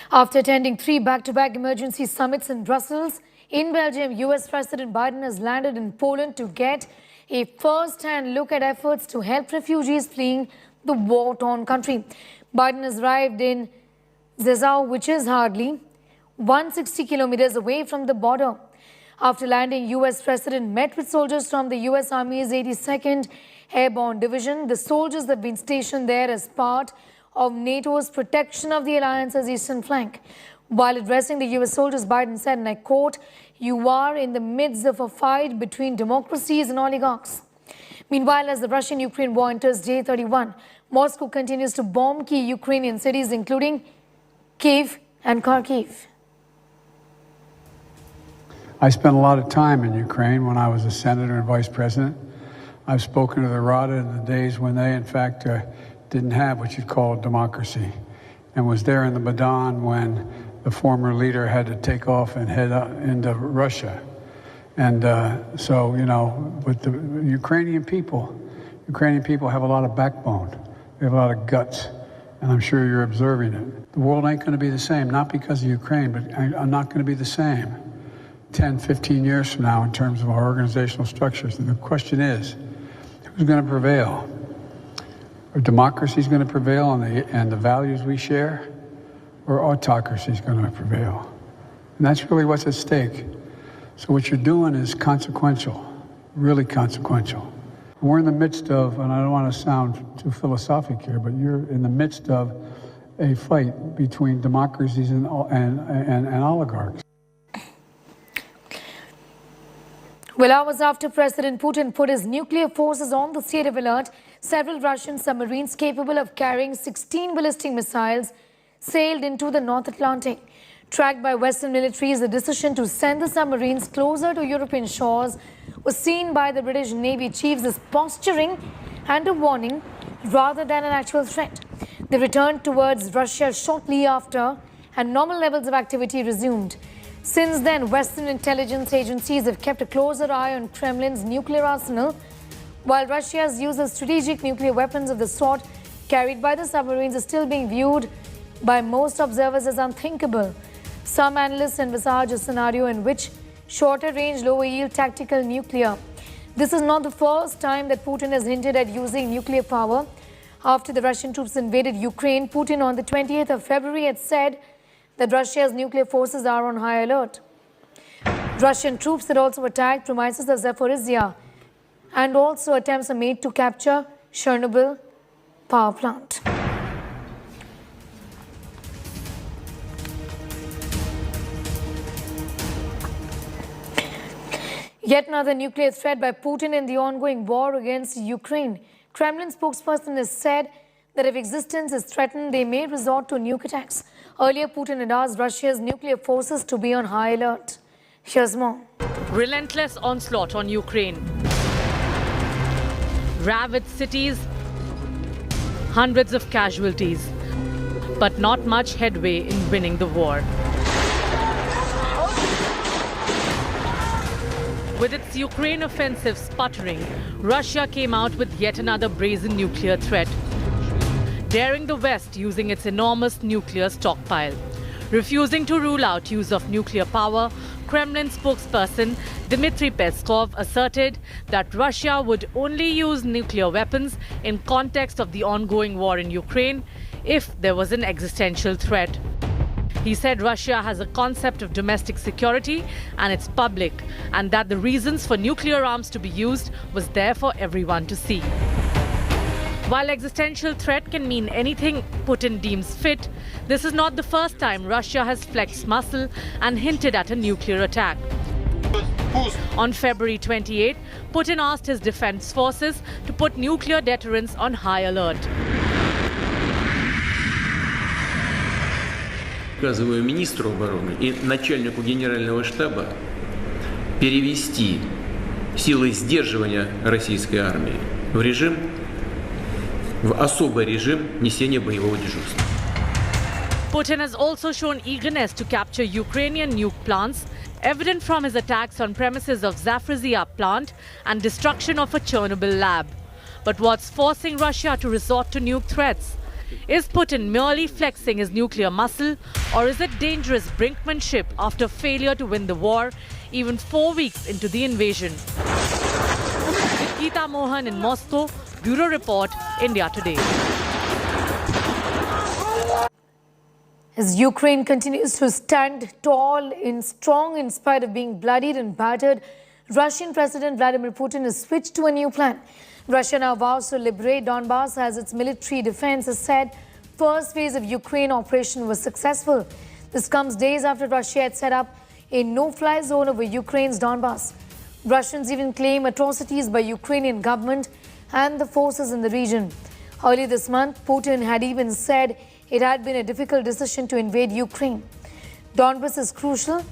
After attending 3 back-to-back emergency summits in Brussels, in Belgium, US President Biden has landed in Poland to get a first-hand look at efforts to help refugees fleeing the war-torn country. Biden has arrived in Rzeszów, which is hardly 160 kilometers away from the border. After landing, US President met with soldiers from the US Army's 82nd Airborne Division. The soldiers have been stationed there as part of NATO's protection of the alliance's eastern flank. While addressing the US soldiers, Biden said, and I quote, "You are in the midst of a fight between democracies and oligarchs." Meanwhile, as the Russian-Ukraine war enters day 31, Moscow continues to bomb key Ukrainian cities, including Kyiv and Kharkiv. I spent a lot of time in Ukraine when I was a senator and vice president. I've spoken to the Rada in the days when they, in fact, didn't have what you'd call a democracy, and was there in the Maidan when the former leader had to take off and head into Russia. And so, you know, with the Ukrainian people have a lot of backbone. They have a lot of guts, and I'm sure you're observing it. The world ain't going to be the same, not because of Ukraine, but I'm not going to be the same 10, 15 years from now in terms of our organizational structures. And the question is, who's going to prevail? Are democracies going to prevail and the values we share, or autocracy is going to prevail? And that's really what's at stake. So what you're doing is consequential, really consequential. We're in the midst of, and I don't want to sound too philosophic here, but you're in the midst of a fight between democracies and oligarchs. Well, hours after President Putin put his nuclear forces on the state of alert, several Russian submarines capable of carrying 16 ballistic missiles sailed into the North Atlantic. Tracked by Western militaries, the decision to send the submarines closer to European shores was seen by the British Navy chiefs as posturing and a warning rather than an actual threat. They returned towards Russia shortly after, and normal levels of activity resumed. Since then, Western intelligence agencies have kept a closer eye on Kremlin's nuclear arsenal, while Russia's use of strategic nuclear weapons of the sort carried by the submarines is still being viewed by most observers as unthinkable. Some analysts envisage a scenario in which shorter-range, lower-yield tactical nuclear. This is not the first time that Putin has hinted at using nuclear power. After the Russian troops invaded Ukraine, Putin on the 20th of February had said that Russia's nuclear forces are on high alert. Russian troops had also attacked premises of Zaporizhzhia, and also attempts are made to capture Chernobyl power plant. Yet another nuclear threat by Putin in the ongoing war against Ukraine. Kremlin spokesperson has said that if existence is threatened, they may resort to nuke attacks. Earlier, Putin had asked Russia's nuclear forces to be on high alert. Here's more. Relentless onslaught on Ukraine. Ravaged cities, hundreds of casualties, but not much headway in winning the war. With its Ukraine offensive sputtering, Russia came out with yet another brazen nuclear threat, daring the West using its enormous nuclear stockpile. Refusing to rule out use of nuclear power, Kremlin spokesperson Dmitry Peskov asserted that Russia would only use nuclear weapons in context of the ongoing war in Ukraine if there was an existential threat. He said Russia has a concept of domestic security and it's public, and that the reasons for nuclear arms to be used was there for everyone to see. While existential threat can mean anything Putin deems fit, this is not the first time Russia has flexed muscle and hinted at a nuclear attack. On February 28, Putin asked his defense forces to put nuclear deterrence on high alert. Указываю министру обороны и начальнику генерального штаба перевести силы сдерживания российской армии в особый режим несения боевого дежурства. Putin has also shown eagerness to capture Ukrainian nuke plants, evident from his attacks on premises of Zaporizhzhia plant and destruction of a Chernobyl lab. But what's forcing Russia to resort to nuke threats? Is Putin merely flexing his nuclear muscle, or is it dangerous brinkmanship after failure to win the war, even 4 weeks into the invasion? With Geeta Mohan in Moscow, Bureau Report, India Today. As Ukraine continues to stand tall and strong in spite of being bloodied and battered, Russian President Vladimir Putin has switched to a new plan. Russia now vows to liberate Donbass as its military defense has said first phase of Ukraine operation was successful. This comes days after Russia had set up a no-fly zone over Ukraine's Donbass. Russians even claim atrocities by Ukrainian government and the forces in the region. Early this month, Putin had even said it had been a difficult decision to invade Ukraine. Donbass is crucial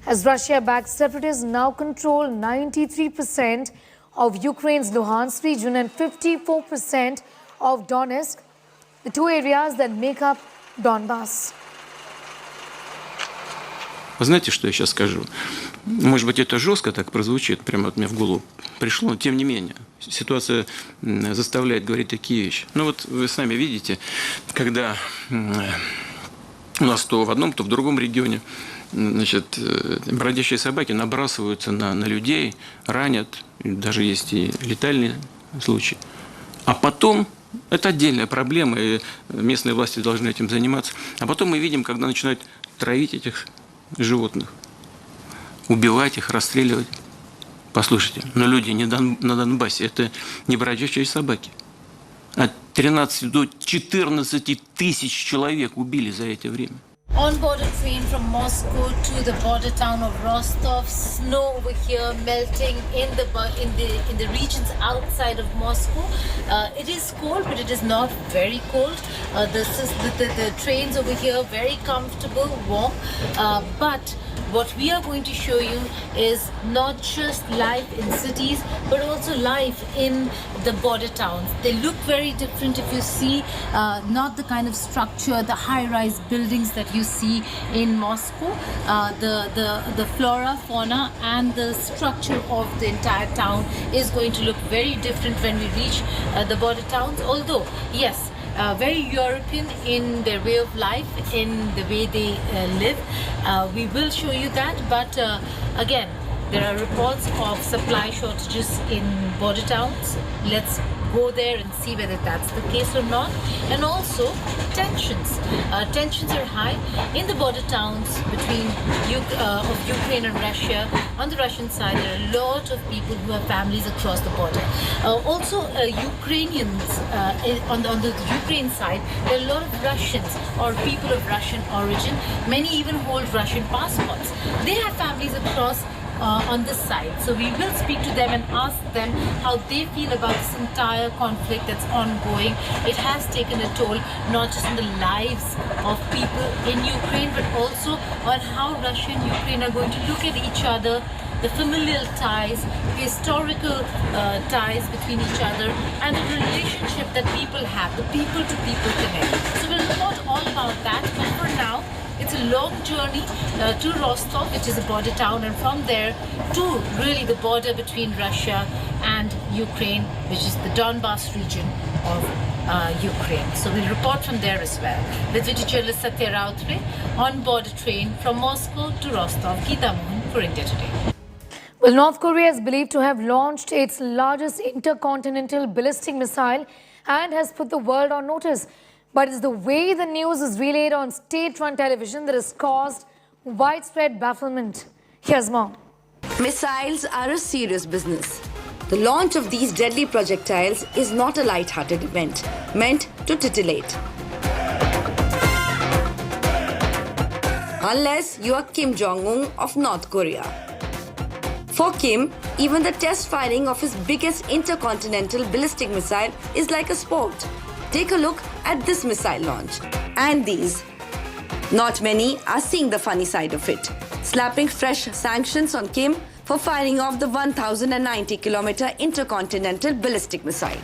as Russia-backed separatists now control 93% of Ukraine's Luhansk region and 54% of Donetsk, the two areas that make up Donbass. Вы знаете, что я сейчас скажу? Может быть, это жестко так прозвучит, прямо от меня в голову пришло, но тем не менее, ситуация заставляет говорить такие вещи. Ну вот вы сами видите, когда у нас то в одном, то в другом регионе, значит, бродячие собаки набрасываются на людей, ранят, даже есть и летальные случаи. А потом, это отдельная проблема, и местные власти должны этим заниматься. А потом мы видим, когда начинают травить этих животных, убивать их, расстреливать. Послушайте, но люди не на Донбассе, это не бродячие собаки. От 13 до 14 тысяч человек убили за это время. On-border train from Moscow to the border town of Rostov. Snow over here melting in the regions outside of Moscow. It is cold, but it is not very cold. The trains over here very comfortable, warm. But what we are going to show you is not just life in cities, but also life in the border towns. They look very different if you see not the kind of structure, the high-rise buildings that you see in Moscow. The flora, fauna, and the structure of the entire town is going to look very different when we reach the border towns. Although, yes, very European in their way of life, in the way they live. We will show you that, but again, there are reports of supply shortages in border towns. Let's go there and see whether that's the case or not. And also tensions. Tensions are high in the border towns between Ukraine and Russia. On the Russian side, there are a lot of people who have families across the border. Also, Ukrainians on the Ukraine side, there are a lot of Russians or people of Russian origin. Many even hold Russian passports. They have families across on this side. So we will speak to them and ask them how they feel about this entire conflict that's ongoing. It has taken a toll not just on the lives of people in Ukraine, but also on how Russia and Ukraine are going to look at each other, the familial ties, historical ties between each other, and the relationship that people have, the people-to-people connect. So we'll report all about that, but for now, it's a long journey to Rostov, which is a border town, and from there to really the border between Russia and Ukraine, which is the Donbass region of Ukraine. So we'll report from there as well. With video journalist Satya Rautre on border train from Moscow to Rostov. Geeta Mohan for India Today. Well, North Korea is believed to have launched its largest intercontinental ballistic missile and has put the world on notice. But it's the way the news is relayed on state-run television that has caused widespread bafflement. Here's more. Missiles are a serious business. The launch of these deadly projectiles is not a light-hearted event, meant to titillate. Unless you are Kim Jong-un of North Korea. For Kim, even the test firing of his biggest intercontinental ballistic missile is like a sport. Take a look at this missile launch. And these. Not many are seeing the funny side of it, slapping fresh sanctions on Kim for firing off the 1,090-kilometer intercontinental ballistic missile.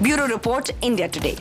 Bureau Report, India Today.